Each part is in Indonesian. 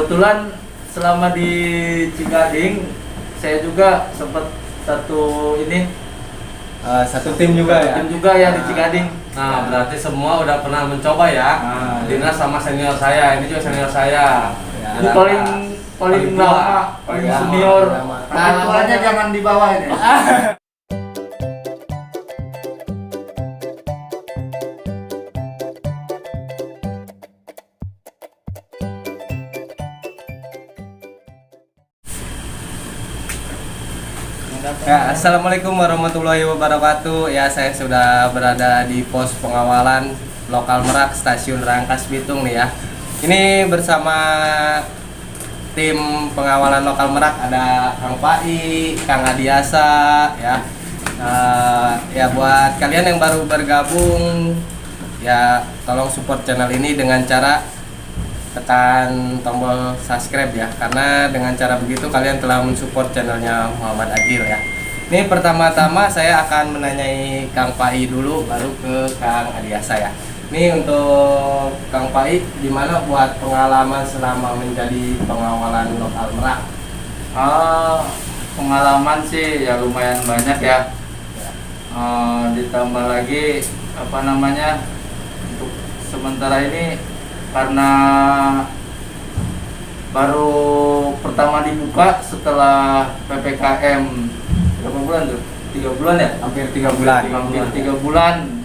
kebetulan selama di Cigading saya juga sempat satu tim juga ya. Tim juga ya di Cigading. Nah, berarti semua udah pernah mencoba ya. Dinas sama senior saya, ini juga senior saya. Ini paling lama, paling senior. Pengalamannya jangan di bawah ini. Ya, Assalamualaikum warahmatullahi wabarakatuh. Ya, saya sudah berada di pos pengawalan lokal Merak Stasiun Rangkas Bitung nih ya. Ini bersama tim pengawalan lokal Merak, ada Kang Pai, Kang Adiasa ya. Ya buat kalian yang baru bergabung ya, tolong support channel ini dengan cara tekan tombol subscribe ya, karena dengan cara begitu kalian telah mensupport channelnya Muhammad Agil ya. Ini pertama-tama saya akan menanyai Kang Pai dulu, baru ke Kang Adiasa ya. Ini untuk Kang Pai, gimana buat pengalaman selama menjadi pengawalan lokal Merak? Pengalaman sih ya lumayan banyak ya. Ditambah lagi untuk sementara ini karena baru pertama dibuka setelah PPKM berapa bulan tuh? 3 bulan ya? Hampir 3 bulan. Hampir 3 bulan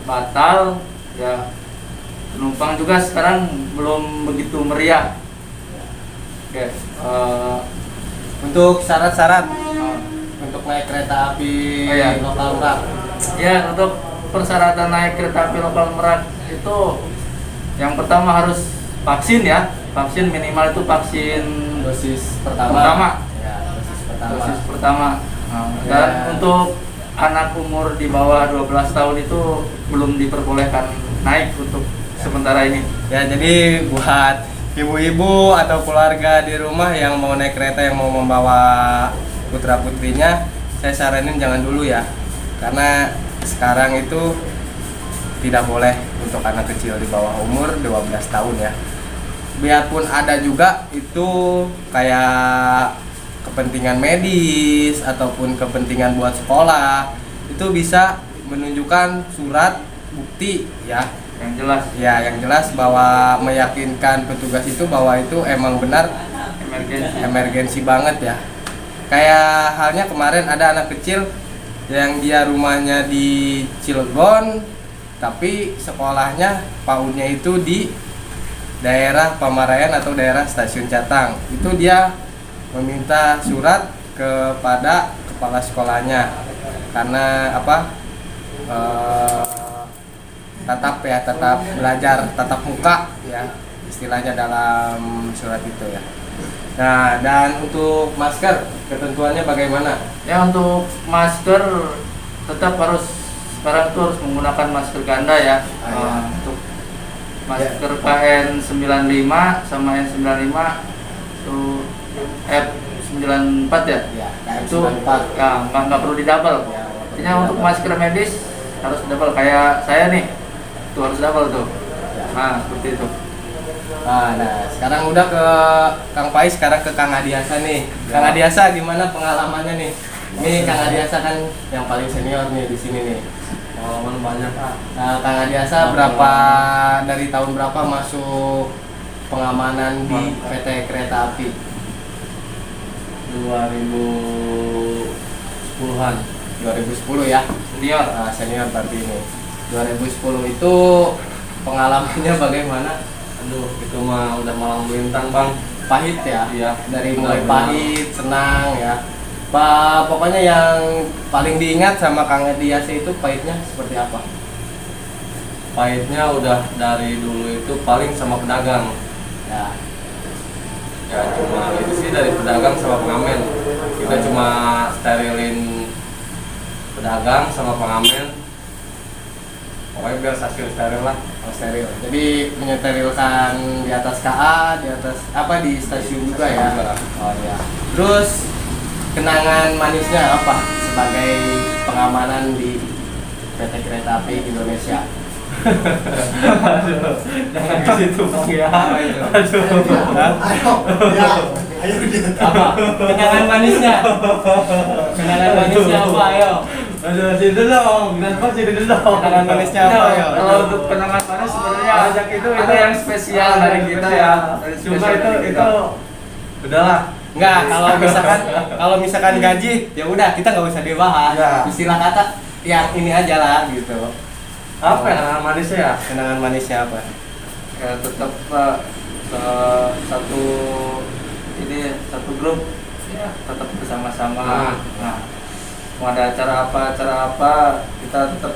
batal ya. Penumpang juga sekarang belum begitu meriah. Oke, Untuk syarat-syarat untuk naik kereta api lokal Merak. Ya, untuk persyaratan naik kereta api lokal Merak itu yang pertama harus vaksin ya. Vaksin minimal itu vaksin Dosis pertama. Ya, Dosis pertama. Dan untuk anak umur di bawah 12 tahun itu belum diperbolehkan naik untuk sementara ini. Ya, jadi buat ibu-ibu atau keluarga di rumah yang mau naik kereta, yang mau membawa putra-putrinya, saya saranin jangan dulu ya. Karena sekarang itu tidak boleh untuk anak kecil di bawah umur 12 tahun ya. Biarpun ada juga itu kayak kepentingan medis ataupun kepentingan buat sekolah, itu bisa menunjukkan surat bukti ya, yang jelas bahwa meyakinkan petugas itu bahwa itu emang benar emergensi banget ya. Kayak halnya kemarin ada anak kecil yang dia rumahnya di Cilegon tapi sekolahnya PAUD-nya itu di daerah Pamarayan atau daerah Stasiun Catang. Itu dia meminta surat kepada kepala sekolahnya karena tatap belajar tatap muka ya, istilahnya dalam surat itu ya. Nah, dan untuk masker ketentuannya bagaimana? Ya, untuk masker tetap sekarang tuh harus menggunakan masker ganda ya. Untuk masker KN95 sama N95 itu F94 ya. Itu nggak perlu didouble. Artinya untuk masker medis harus double, kayak saya nih itu harus double tuh. Nah, seperti itu. Nah, sekarang udah ke Kang Pai, sekarang ke Kang Adiasa nih. Kang Adiasa gimana pengalamannya nih? Ini Kang Adiasa kan yang paling senior nih di sini nih. Pengalaman banyak Pak. Nah, Kang Adiasa dari tahun berapa masuk pengamanan di PT Kereta Api? 2010-an. 2010 ya. Senior. Nah, senior berarti ini. 2010 itu pengalamannya bagaimana? Aduh, itu mah udah malang melintang Bang. Pahit ya? Iya. Dari mulai pahit, senang ya. Pokoknya yang paling diingat sama Kang Adiasa itu pahitnya seperti apa? Pahitnya udah dari dulu itu paling sama pedagang. Ya. Ya cuma itu sih, dari pedagang sama pengamen. Kita cuma sterilin pedagang sama pengamen. Pokoknya biar stasiun steril lah. Steril. Jadi menyeterilkan di atas KA, di atas di stasiun juga ya. Oh ya. Terus kenangan manisnya apa sebagai pengamanan di PT Kereta Api Indonesia? Jangan ke situ Bang ya. Apa itu? Aduh. Ayo, ya, ayo kita. Apa? Kenangan manisnya. Kenangan manisnya apa? Ayo. Aduh, sini dong. Kenapa sini dong? Kenangan manisnya apa, ya? Kalau untuk kenangan manis sebenarnya Ajak itu ada yang spesial dari kita ya. Dari Cuma spesial itu dari kita. udahlah. Enggak, kalau misalkan gaji, ya udah kita nggak usah dibahas. Ya. Istilah kata yang ini aja lah gitu. Apa ya kenangan manisnya ya? Kenangan manisnya apa? Ya tetap satu satu grup ya tetap bersama-sama. Nah, mau ada acara apa kita tetap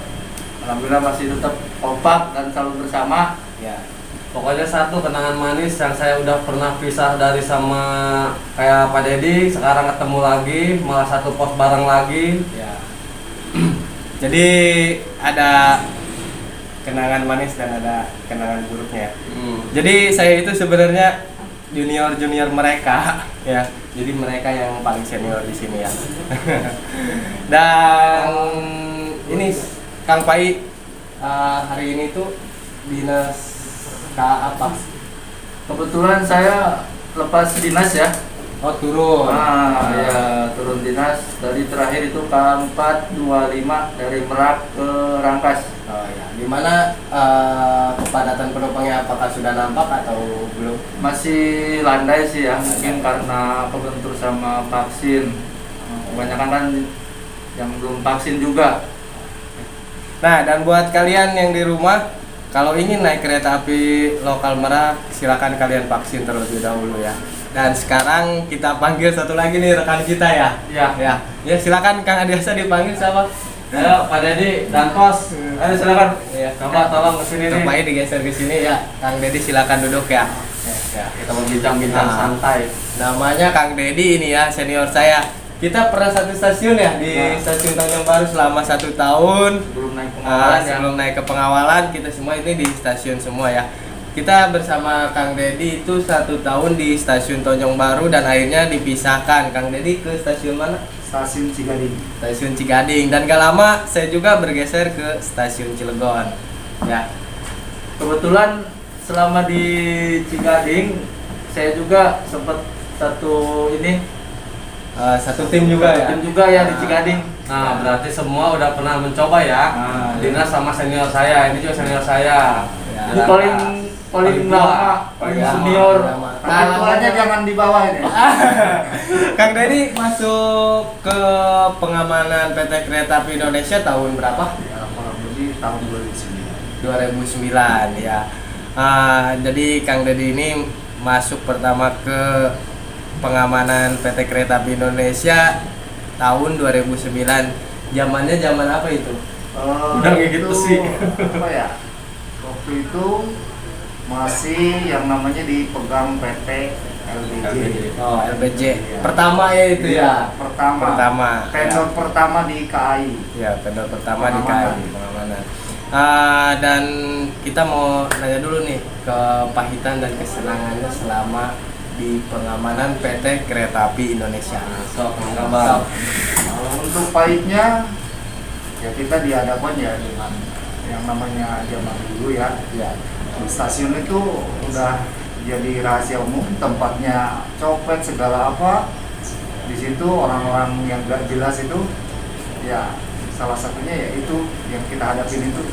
alhamdulillah masih tetap kompak dan selalu bersama. Ya. Pokoknya satu kenangan manis yang saya udah pernah pisah dari sama kayak Pak Dedi, sekarang ketemu lagi, malah satu pos bareng lagi. Ya. Jadi ada kenangan manis dan ada kenangan buruknya. Jadi saya itu sebenarnya junior mereka ya. Jadi mereka yang paling senior di sini ya. Dan ini Kang Pai hari ini tuh dinas apa? Kebetulan saya lepas dinas ya. Oh turun. Ya turun dinas dari terakhir itu K425 dari Merak ke Rangkas. Oh ya. Gimana kepadatan penumpangnya, apakah sudah nampak atau belum? Masih landai sih ya, mungkin karena kebentur sama vaksin. Kebanyakan kan yang belum vaksin juga. Nah, dan buat kalian yang di rumah, kalau ingin naik kereta api lokal Merak, silakan kalian vaksin terlebih dahulu ya. Dan sekarang kita panggil satu lagi nih rekan kita ya. Iya. Ya, ya silakan Kang Adiasa dipanggil sama. Ayo Pak Dedi dan Pos, ayo silakan. Ya. Coba tolong kesini nih. Coba digeser ke sini ya. Kang Dedi silakan duduk ya. Ya. Kita berbincang-bincang Nah. santai. Namanya Kang Dedi ini ya, senior saya. Kita pernah satu stasiun ya di stasiun Tanjung Baru selama 1 tahun. Sebelum naik pengawalan ya. Sebelum naik ke pengawalan, kita semua ini di stasiun semua ya. Kita bersama Kang Dedi itu 1 tahun di stasiun Tanjung Baru dan akhirnya dipisahkan. Kang Dedi ke stasiun mana? Stasiun Cigading. Stasiun Cigading. Dan gak lama saya juga bergeser ke stasiun Cilegon. Ya. Kebetulan selama di Cigading saya juga sempat satu Satu tim juga ya. tim juga ya di Cigading. Nah, berarti semua udah pernah mencoba ya. Nah, Dinas sama senior saya, ini juga senior saya. Ya. Ini paling lama, paling Ya, senior. Tapi tuanya jangan di bawah ini. Kang Dedi masuk ke pengamanan PT Kereta Api Indonesia tahun berapa? Ya, kurang lebih tahun 2009. 2009 ya. Jadi Kang Dedi ini masuk pertama ke pengamanan PT Kereta Api Indonesia tahun 2009. Zamannya zaman apa itu? Udah kayak gitu Itu, sih. Apa ya? Waktu itu masih yang namanya dipegang PT LBJ. Oh, LBJ. Pertama ya itu ya. Pertama. Vendor pertama di KAI. Ya, vendor pertama di Pengamanan. KAI, pengamanan. Dan kita mau nanya dulu nih kepahitan dan kesenangannya selama di pengamanan PT Kereta Api Indonesia. Sok, kabar. Kalau untuk pahitnya ya kita dihadapkan ya dengan yang namanya zaman dulu ya. Ya. Di stasiun itu udah jadi rahasia umum, tempatnya copet segala apa. Di situ orang-orang yang gak jelas itu ya salah satunya ya itu yang kita hadapin itu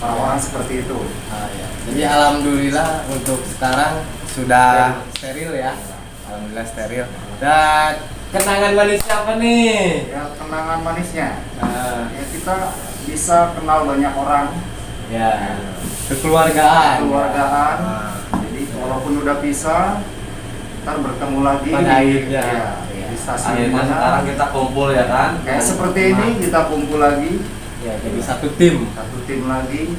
orang-orang seperti itu. Ya. Jadi alhamdulillah untuk sekarang sudah steril ya. Alhamdulillah steril. Dan kenangan manisnya apa nih? Ya kenangan manisnya Nah, ya kita bisa kenal banyak orang, ya. Kekeluargaan. keluargaan. Nah, Jadi walaupun udah pisah, ntar bertemu lagi Pada akhirnya. ya, di stasiun Akhirnya mana. sekarang kita kumpul ya kan. Kayak seperti ini kita kumpul lagi, ya, jadi satu tim. satu tim lagi.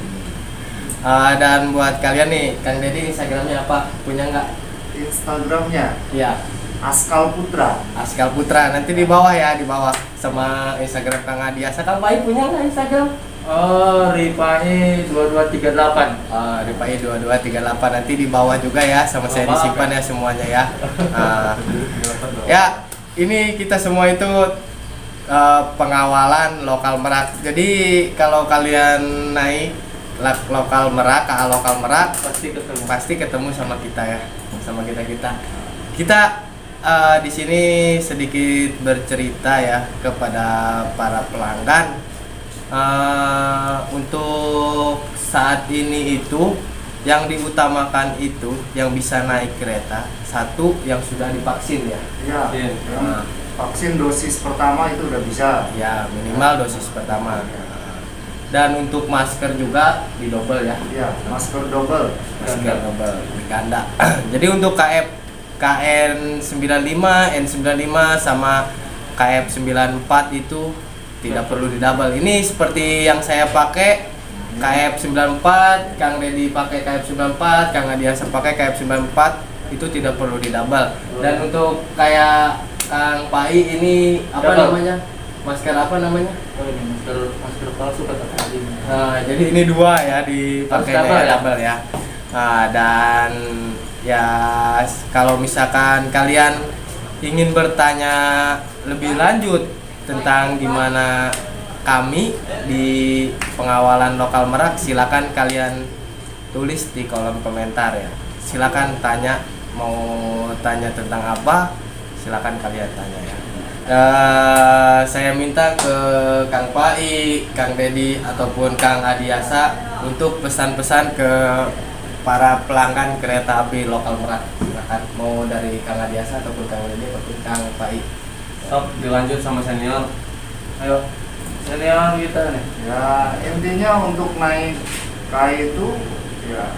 Dan buat kalian nih, Kang Dedi Instagramnya apa? Punya nggak? Instagramnya Ya, Askal Putra. Askal Putra. Nanti di bawah ya, di bawah sama Instagram Kang Adiasa. Kang Pai punya nggak Instagram? Oh, Ripai 2238. Ripai 2238 nanti di bawah juga ya, sama saya disimpan ya semuanya ya. Ya, ini kita semua itu pengawalan lokal Merak. Jadi kalau kalian naik lokal Merak, KA lokal Merak pasti ketemu sama kita ya, sama kita di sini sedikit bercerita ya kepada para pelanggan. Untuk saat ini itu yang diutamakan itu yang bisa naik kereta, satu yang sudah divaksin ya. Ya, Vaksin. yang vaksin dosis pertama itu udah bisa. Ya, minimal dosis pertama. Dan untuk masker juga di double ya. Ya, masker double. Masker double diganda. Jadi untuk KN95, N95 sama KF94 itu tidak perlu di double. Ini seperti yang saya pakai KF94, Kang Dedi pakai KF94, Kang Adiasa pakai KF94, itu tidak perlu di double. Dan untuk kayak Kang Pai ini apa Double. namanya? Masker apa namanya? Oh ini masker palsu kata tadi. Nah, jadi ini dua ya dipakai Harus double ya? double ya. Nah, dan ya kalau misalkan kalian ingin bertanya lebih lanjut tentang gimana kami di pengawalan lokal Merak, silakan kalian tulis di kolom komentar ya. Silakan tanya, mau tanya tentang apa, silakan kalian tanya ya. Saya minta ke Kang Pai, Kang Dedi ataupun Kang Adiasa untuk pesan-pesan ke para pelanggan kereta api lokal Merak. Silakan, mau dari Kang Adiasa ataupun Kang Dedi ataupun Kang Pai. Sok dilanjut sama senior. Ayo, senior kita nih. Ya, intinya untuk naik KAI itu ya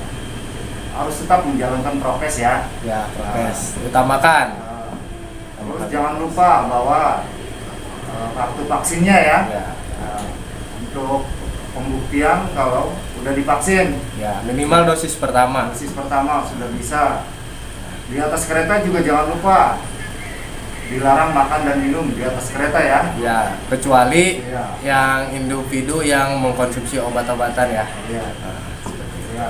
harus tetap menjalankan prokes ya. Ya, prokes utamakan. Terus jangan lupa bawa kartu vaksinnya ya. Ya, Untuk pembuktian kalau udah divaksin. ya, minimal dosis pertama. Dosis pertama sudah bisa. Di atas kereta juga jangan lupa dilarang makan dan minum di atas kereta ya. Ya, kecuali Iya. yang individu yang mengkonsumsi obat-obatan ya. Ya, ya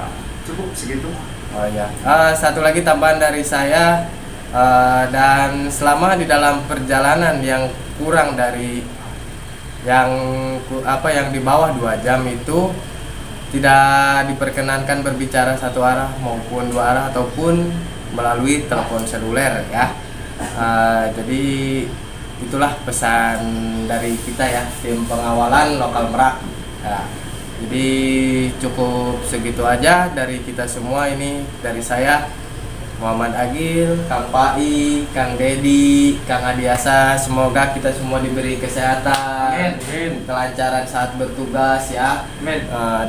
cukup segitu. Oh ya. Satu lagi tambahan dari saya, dan selama di dalam perjalanan yang kurang dari yang di bawah 2 jam itu tidak diperkenankan berbicara satu arah maupun dua arah ataupun melalui telepon seluler ya. Jadi itulah pesan dari kita ya, tim pengawalan lokal Merak ya. Jadi cukup segitu aja dari kita semua. Ini dari saya Muhammad Agil, Kang Pai, Kang Dedi, Kang Adiasa. Semoga kita semua diberi kesehatan, kelancaran saat bertugas ya.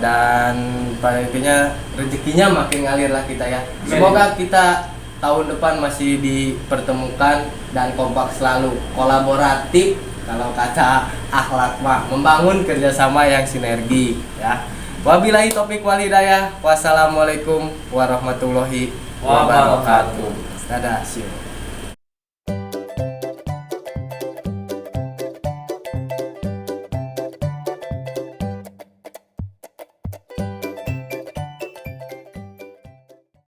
Dan pada intinya rezekinya makin ngalir lah kita ya. Semoga kita tahun depan masih dipertemukan dan kompak selalu, kolaboratif, kalau kata akhlak mah membangun kerjasama yang sinergi ya. Wabillahi taufiq wal hidayah. Wassalamualaikum warahmatullahi wabarakatuh. Dadah, see you.